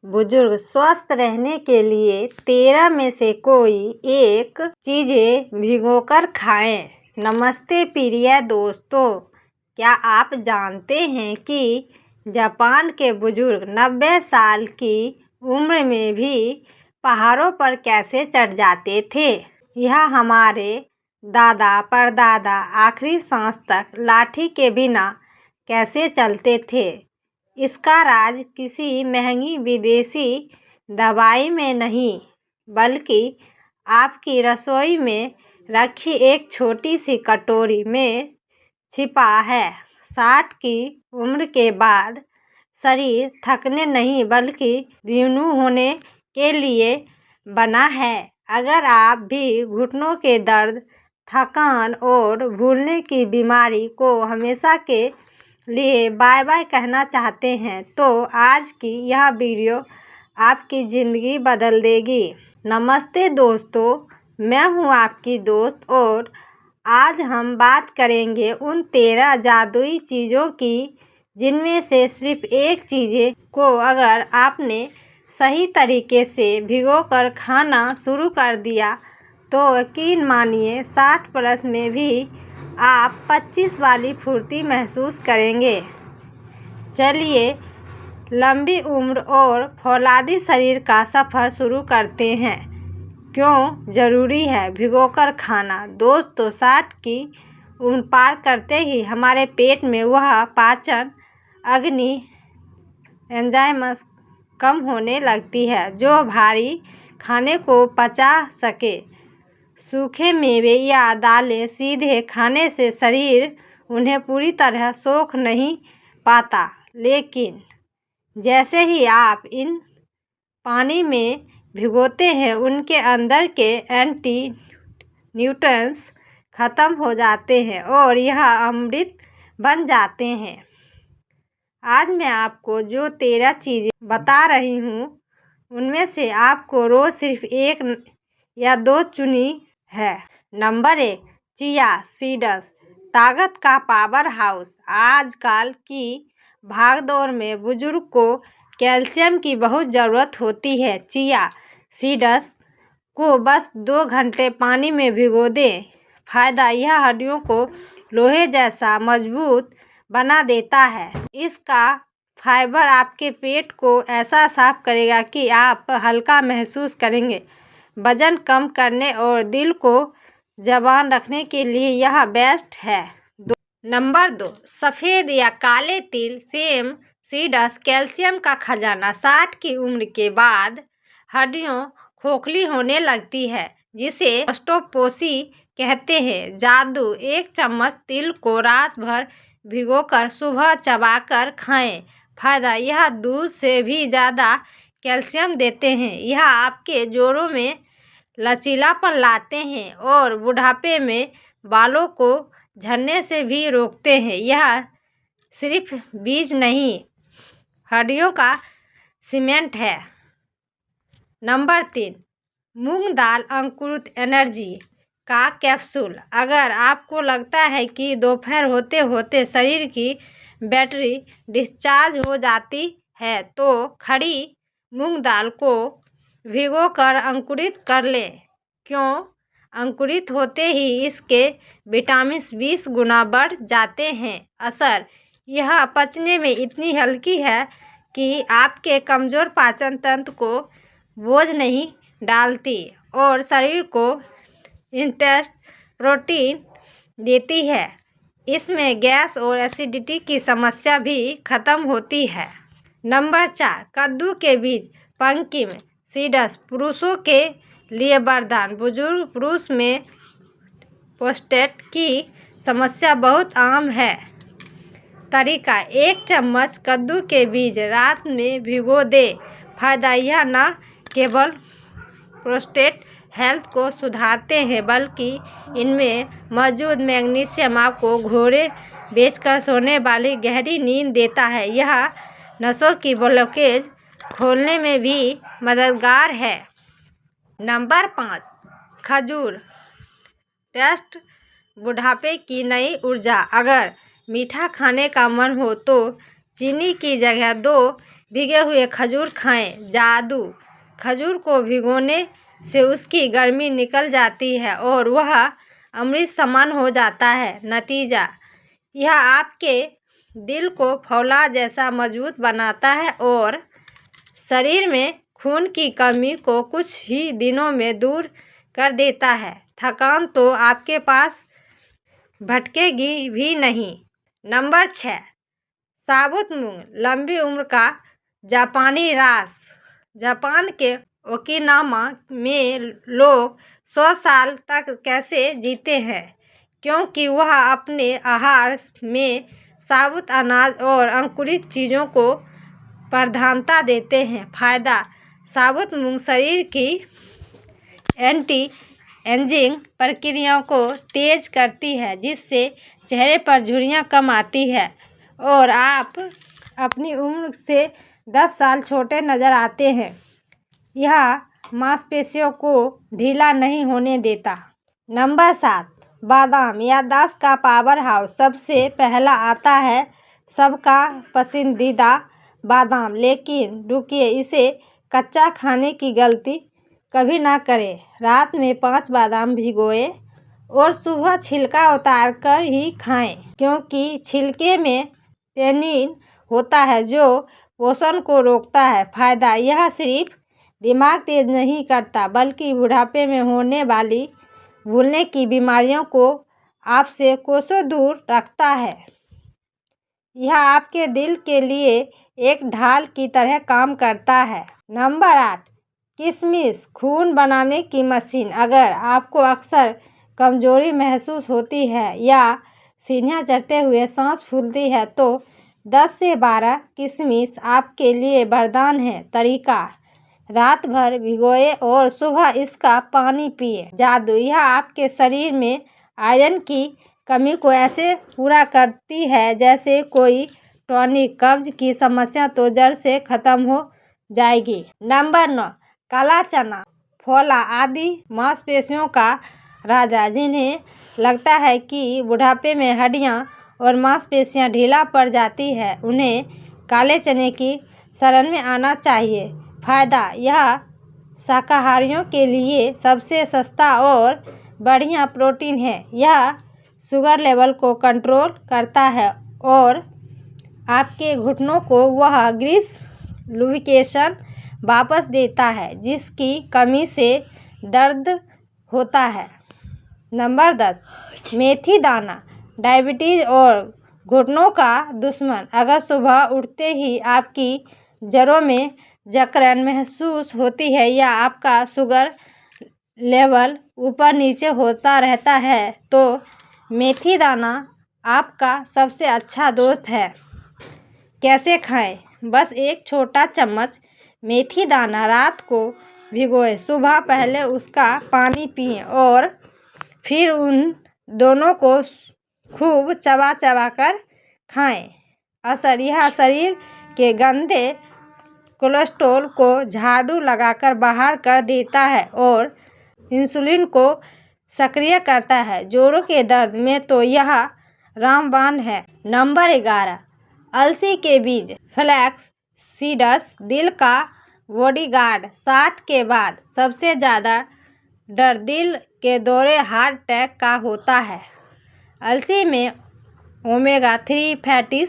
बुजुर्ग स्वस्थ रहने के लिए 13 में से कोई एक चीजें भिगोकर खाएं। नमस्ते प्रिय दोस्तों, क्या आप जानते हैं कि जापान के बुजुर्ग 90 साल की उम्र में भी पहाड़ों पर कैसे चढ़ जाते थे? यह हमारे दादा परदादा आखिरी सांस तक लाठी के बिना कैसे चलते थे? इसका राज किसी महंगी विदेशी दवाई में नहीं, बल्कि आपकी रसोई में रखी एक छोटी सी कटोरी में छिपा है। 60 की उम्र के बाद शरीर थकने नहीं बल्कि रिन्यू होने के लिए बना है। अगर आप भी घुटनों के दर्द, थकान और भूलने की बीमारी को हमेशा के लिए बाय बाय कहना चाहते हैं तो आज की यह वीडियो आपकी ज़िंदगी बदल देगी। नमस्ते दोस्तों, मैं हूं आपकी दोस्त और आज हम बात करेंगे उन 13 जादुई चीज़ों की जिनमें से सिर्फ एक चीज़ को अगर आपने सही तरीके से भिगोकर खाना शुरू कर दिया तो यकीन मानिए 60 प्लस में भी आप 25 वाली फुर्ती महसूस करेंगे। चलिए लंबी उम्र और फौलादी शरीर का सफ़र शुरू करते हैं। क्यों ज़रूरी है भिगोकर खाना? दोस्तों, 60 की उम्र पार करते ही हमारे पेट में वह पाचन अग्नि एंजाइम्स कम होने लगती है जो भारी खाने को पचा सके। सूखे मेवे या दालें सीधे खाने से शरीर उन्हें पूरी तरह सोख नहीं पाता, लेकिन जैसे ही आप इन पानी में भिगोते हैं उनके अंदर के एंटी न्यूट्रिएंट्स खत्म हो जाते हैं और यह अमृत बन जाते हैं। आज मैं आपको जो 13 चीज़ें बता रही हूँ उनमें से आपको रोज़ सिर्फ 1 या 2 चुनी है। नंबर 1, चिया सीड्स, ताकत का पावर हाउस। आजकल की भागदौड़ में बुजुर्ग को कैल्शियम की बहुत ज़रूरत होती है। चिया सीड्स को बस 2 घंटे पानी में भिगो दें। फ़ायदा, यह हड्डियों को लोहे जैसा मजबूत बना देता है। इसका फाइबर आपके पेट को ऐसा साफ करेगा कि आप हल्का महसूस करेंगे। वजन कम करने और दिल को जवान रखने के लिए यह बेस्ट है। नंबर 2, सफ़ेद या काले तिल सेम सीड्स, कैल्शियम का खजाना। 60 की उम्र के बाद हड्डियाँ खोखली होने लगती है जिसे ऑस्टियोपोरोसिस कहते हैं। जादू, 1 चम्मच तिल को रात भर भिगोकर सुबह चबाकर खाएं। फ़ायदा, यह दूध से भी ज़्यादा कैल्शियम देते हैं। यह आपके जोड़ों में लचीलापन लाते हैं और बुढ़ापे में बालों को झड़ने से भी रोकते हैं। यह सिर्फ बीज नहीं, हड्डियों का सीमेंट है। नंबर 3, मूंग दाल अंकुरित एनर्जी का कैप्सूल। अगर आपको लगता है कि दोपहर होते होते शरीर की बैटरी डिस्चार्ज हो जाती है तो खड़ी मूंग दाल को भिगोकर अंकुरित कर लें। क्यों? अंकुरित होते ही इसके विटामिन 20 गुना बढ़ जाते हैं। असर, यह पचने में इतनी हल्की है कि आपके कमज़ोर पाचन तंत्र को बोझ नहीं डालती और शरीर को इंस्टेंट प्रोटीन देती है। इसमें गैस और एसिडिटी की समस्या भी खत्म होती है। नंबर 4, कद्दू के बीज पंकिन सीड्स, पुरुषों के लिए वरदान। बुजुर्ग पुरुष में प्रोस्टेट की समस्या बहुत आम है। तरीका, 1 चम्मच कद्दू के बीज रात में भिगो दें। फ़ायदा, यह न केवल प्रोस्टेट हेल्थ को सुधारते हैं बल्कि इनमें मौजूद मैग्नीशियम आपको घोड़े बेचकर सोने वाली गहरी नींद देता है। यह नसों की ब्लॉकेज खोलने में भी मददगार है। नंबर 5, खजूर टेस्ट बुढ़ापे की नई ऊर्जा। अगर मीठा खाने का मन हो तो चीनी की जगह 2 भीगे हुए खजूर खाएं। जादू, खजूर को भिगोने से उसकी गर्मी निकल जाती है और वह अमृत समान हो जाता है। नतीजा, यह आपके दिल को फौलाद जैसा मजबूत बनाता है और शरीर में खून की कमी को कुछ ही दिनों में दूर कर देता है। थकान तो आपके पास भटकेगी भी नहीं। नंबर 6, साबुत मूंग, लंबी उम्र का जापानी रास। जापान के ओकिनावा में लोग 100 साल तक कैसे जीते हैं? क्योंकि वह अपने आहार में साबुत अनाज और अंकुरित चीज़ों को प्रधानता देते हैं। फायदा, साबुत मूंग शरीर की एंटी एजिंग प्रक्रियाओं को तेज करती है, जिससे चेहरे पर झुर्रियाँ कम आती है और आप अपनी उम्र से 10 साल छोटे नज़र आते हैं। यह मांसपेशियों को ढीला नहीं होने देता। नंबर 7, बादाम, याददाश्त का पावर हाउस। सबसे पहला आता है सबका पसंदीदा बादाम, लेकिन रुकिए, इसे कच्चा खाने की गलती कभी ना करें। रात में 5 बादाम भिगोएं और सुबह छिलका उतार कर ही खाएं, क्योंकि छिलके में टेनिन होता है जो पोषण को रोकता है। फायदा, यह सिर्फ दिमाग तेज नहीं करता बल्कि बुढ़ापे में होने वाली भूलने की बीमारियों को आपसे कोसों दूर रखता है। यह आपके दिल के लिए एक ढाल की तरह काम करता है। नंबर 8, किशमिश, खून बनाने की मशीन। अगर आपको अक्सर कमजोरी महसूस होती है या सीढ़ियाँ चढ़ते हुए सांस फूलती है तो 10 से 12 किशमिश आपके लिए वरदान है। तरीका, रात भर भिगोए और सुबह इसका पानी पिए। जादू, यह आपके शरीर में आयरन की कमी को ऐसे पूरा करती है जैसे कोई टॉनिक। कब्ज की समस्या तो जड़ से खत्म हो जाएगी। नंबर 9, काला चना, फोला आदि मांसपेशियों का राजा। जिन्हें लगता है कि बुढ़ापे में हड्डियां और मांसपेशियां ढीला पड़ जाती है, उन्हें काले चने की शरण में आना चाहिए। फायदा, यह शाकाहारियों के लिए सबसे सस्ता और बढ़िया प्रोटीन है। यह शुगर लेवल को कंट्रोल करता है और आपके घुटनों को वह ग्रीस लुब्रिकेशन वापस देता है जिसकी कमी से दर्द होता है। नंबर 10, मेथी दाना, डायबिटीज़ और घुटनों का दुश्मन। अगर सुबह उठते ही आपकी जड़ों में जकड़न महसूस होती है या आपका शुगर लेवल ऊपर नीचे होता रहता है तो मेथी दाना आपका सबसे अच्छा दोस्त है। कैसे खाएं? बस एक छोटा चम्मच मेथी दाना रात को भिगोएं, सुबह पहले उसका पानी पिएं और फिर उन दोनों को खूब चबा चबा कर खाएं। असर, यह शरीर के गंदे कोलेस्ट्रॉल को झाड़ू लगाकर बाहर कर देता है और इंसुलिन को सक्रिय करता है। जोड़ों के दर्द में तो यह रामबाण है। नंबर 11, अलसी के बीज, फ्लैक्स सीड्स, दिल का बॉडीगार्ड। 60 के बाद सबसे ज़्यादा डर दिल के दौरे, हार्ट अटैक का होता है। अलसी में ओमेगा 3 फैटी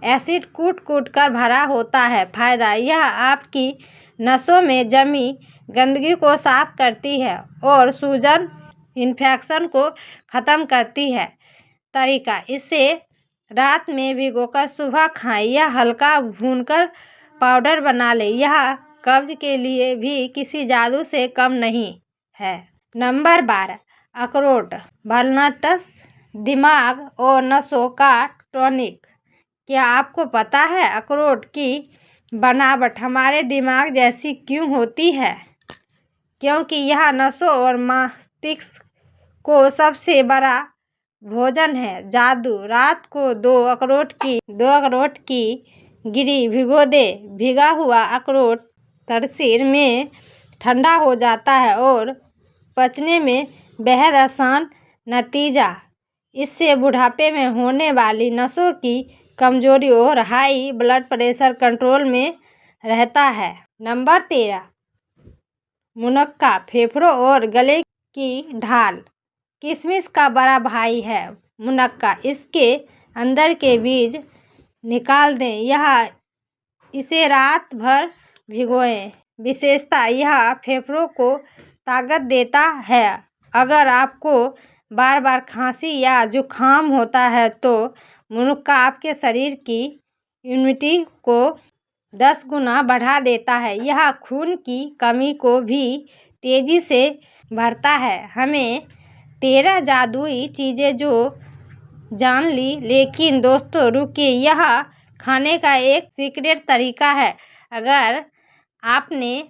एसिड कूट कूट कर भरा होता है। फायदा, यह आपकी नसों में जमी गंदगी को साफ करती है और सूजन इन्फेक्शन को ख़त्म करती है। तरीका, इसे रात में भिगोकर सुबह खाएं या हल्का भूनकर पाउडर बना लें। यह कब्ज के लिए भी किसी जादू से कम नहीं है। नंबर 12, अखरोट, वॉलनट्स, दिमाग और नसों का टॉनिक। क्या आपको पता है अखरोट की बनावट हमारे दिमाग जैसी क्यों होती है? क्योंकि यह नसों और मस्तिष्क को सबसे बड़ा भोजन है। जादू, रात को 2 अखरोट की गिरी भिगो दे। भिगा हुआ अखरोट तासीर में ठंडा हो जाता है और पचने में बेहद आसान। नतीजा, इससे बुढ़ापे में होने वाली नसों की कमजोरी और हाई ब्लड प्रेशर कंट्रोल में रहता है। नंबर 13, मुनक्का, फेफड़ों और गले की ढाल। किशमिश का बड़ा भाई है मुनक्का। इसके अंदर के बीज निकाल दें। इसे रात भर भिगोएं। विशेषता, यह फेफड़ों को ताकत देता है। अगर आपको बार बार खांसी या जुकाम होता है तो मुनक्का आपके शरीर की इम्यूनिटी को 10 गुना बढ़ा देता है। यह खून की कमी को भी तेज़ी से भरता है। हमें 13 जादुई चीज़ें जो जान ली, लेकिन दोस्तों रुकिए, यह खाने का एक सीक्रेट तरीका है। अगर आपने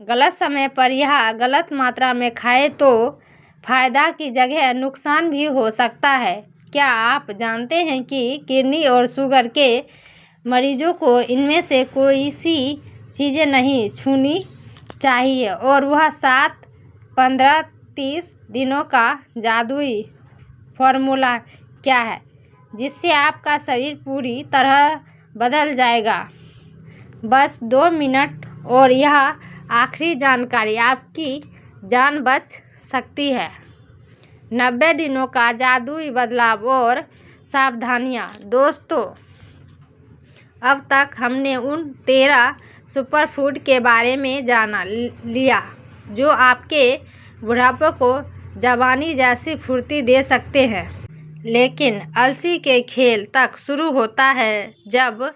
गलत समय पर यह गलत मात्रा में खाए तो फ़ायदा की जगह नुकसान भी हो सकता है। क्या आप जानते हैं कि किडनी और शुगर के मरीजों को इनमें से कोई सी चीज़ें नहीं छूनी चाहिए? और वह 7, 15, 30 दिनों का जादुई फॉर्मूला क्या है जिससे आपका शरीर पूरी तरह बदल जाएगा? बस 2 मिनट और यह आखिरी जानकारी आपकी जान बच सकती है। 90 दिनों का जादुई बदलाव और सावधानियाँ। दोस्तों, अब तक हमने उन 13 सुपर फूड के बारे में जाना लिया जो आपके बुढ़ापे को जवानी जैसी फुर्ती दे सकते हैं। लेकिन अलसी के खेल तक शुरू होता है जब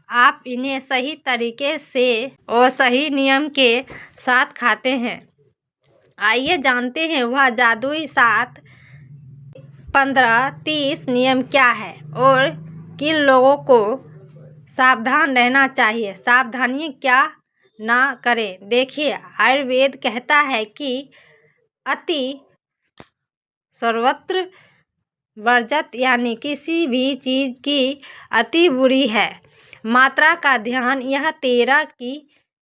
आप इन्हें सही तरीके से और सही नियम के साथ खाते हैं। आइए जानते हैं वह जादुई 7, 15, 30 नियम क्या है और किन लोगों को सावधान रहना चाहिए। सावधानी क्या ना करें। देखिए, आयुर्वेद कहता है कि अति सर्वत्र वर्जित, यानी किसी भी चीज़ की अति बुरी है। मात्रा का ध्यान, यह 13 की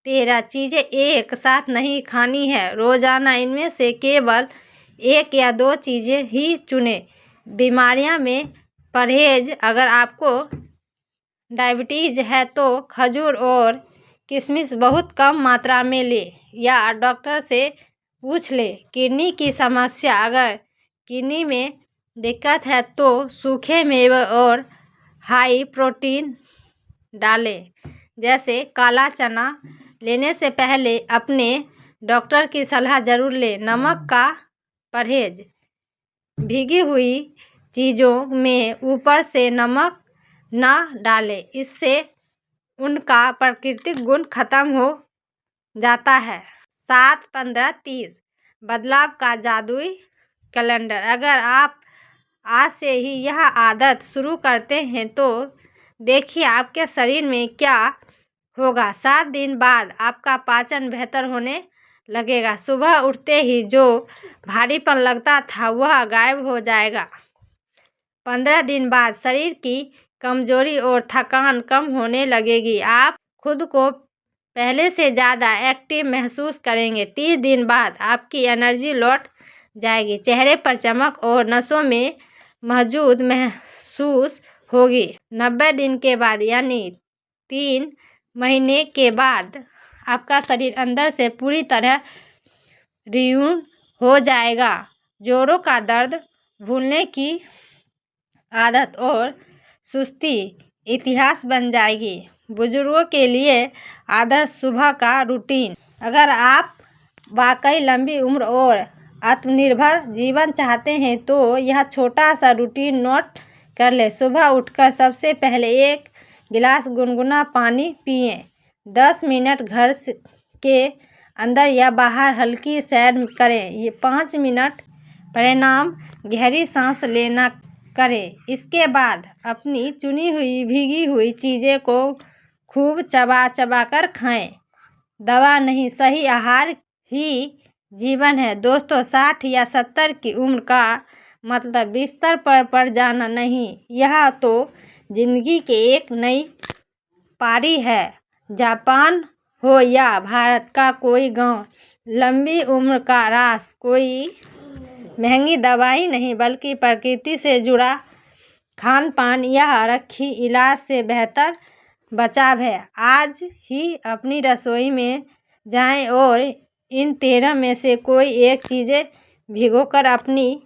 13 चीज़ें एक साथ नहीं खानी है। रोज़ाना इनमें से केवल 1 या 2 चीज़ें ही चुनें। बीमारियां में परहेज, अगर आपको डायबिटीज़ है तो खजूर और किशमिश बहुत कम मात्रा में लें या डॉक्टर से पूछ लें। किडनी की समस्या, अगर किडनी में दिक्कत है तो सूखे मेवे और हाई प्रोटीन डालें, जैसे काला चना। लेने से पहले अपने डॉक्टर की सलाह जरूर लें। नमक का परहेज, भीगी हुई चीज़ों में ऊपर से नमक ना डालें, इससे उनका प्राकृतिक गुण खत्म हो जाता है। 7, 15, 30 बदलाव का जादुई कैलेंडर। अगर आप आज से ही यह आदत शुरू करते हैं तो देखिए आपके शरीर में क्या होगा। 7 दिन बाद आपका पाचन बेहतर होने लगेगा। सुबह उठते ही जो भारीपन लगता था वह गायब हो जाएगा। 15 दिन बाद शरीर की कमजोरी और थकान कम होने लगेगी। आप खुद को पहले से ज़्यादा एक्टिव महसूस करेंगे। 30 दिन बाद आपकी एनर्जी लौट जाएगी। चेहरे पर चमक और नसों में मौजूद महसूस होगी। 90 दिन के बाद, यानी 3 महीने के बाद, आपका शरीर अंदर से पूरी तरह रिन्यू हो जाएगा। जोड़ों का दर्द, भूलने की आदत और सुस्ती इतिहास बन जाएगी। बुजुर्गों के लिए आदर्श सुबह का रूटीन। अगर आप वाकई लंबी उम्र और आत्मनिर्भर जीवन चाहते हैं तो यह छोटा सा रूटीन नोट कर ले। सुबह उठकर सबसे पहले 1 गिलास गुनगुना पानी पिएं। 10 मिनट घर के अंदर या बाहर हल्की सैर करें। ये 5 मिनट परिणाम गहरी सांस लेना करें। इसके बाद अपनी चुनी हुई भीगी हुई चीज़ें को खूब चबा चबा कर खाएं। दवा नहीं, सही आहार ही जीवन है। दोस्तों, 60 या 70 की उम्र का मतलब बिस्तर पर पड़ जाना नहीं, यह तो जिंदगी के एक नई पारी है। जापान हो या भारत का कोई गांव, लंबी उम्र का राज कोई महंगी दवाई नहीं बल्कि प्रकृति से जुड़ा खान पान या रखी इलाज से बेहतर बचाव है। आज ही अपनी रसोई में जाएं और इन 13 में से कोई एक चीज़ें भिगोकर अपनी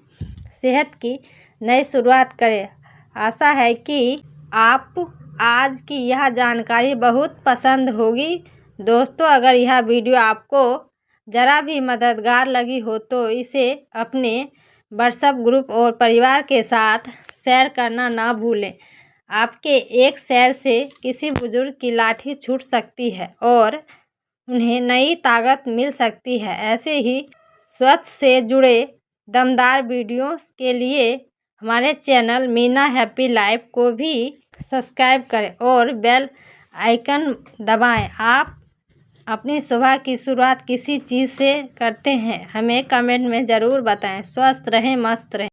सेहत की नई शुरुआत करें। आशा है कि आप आज की यह जानकारी बहुत पसंद होगी। दोस्तों, अगर यह वीडियो आपको ज़रा भी मददगार लगी हो तो इसे अपने व्हाट्सएप ग्रुप और परिवार के साथ शेयर करना ना भूलें। आपके एक शेयर से किसी बुजुर्ग की लाठी छूट सकती है और उन्हें नई ताकत मिल सकती है। ऐसे ही स्वास्थ्य से जुड़े दमदार वीडियोस के लिए हमारे चैनल मीना हैप्पी लाइफ को भी सब्सक्राइब करें और बेल आइकन दबाएं। आप अपनी सुबह की शुरुआत किसी चीज़ से करते हैं, हमें कमेंट में ज़रूर बताएं। स्वस्थ रहें, मस्त रहें।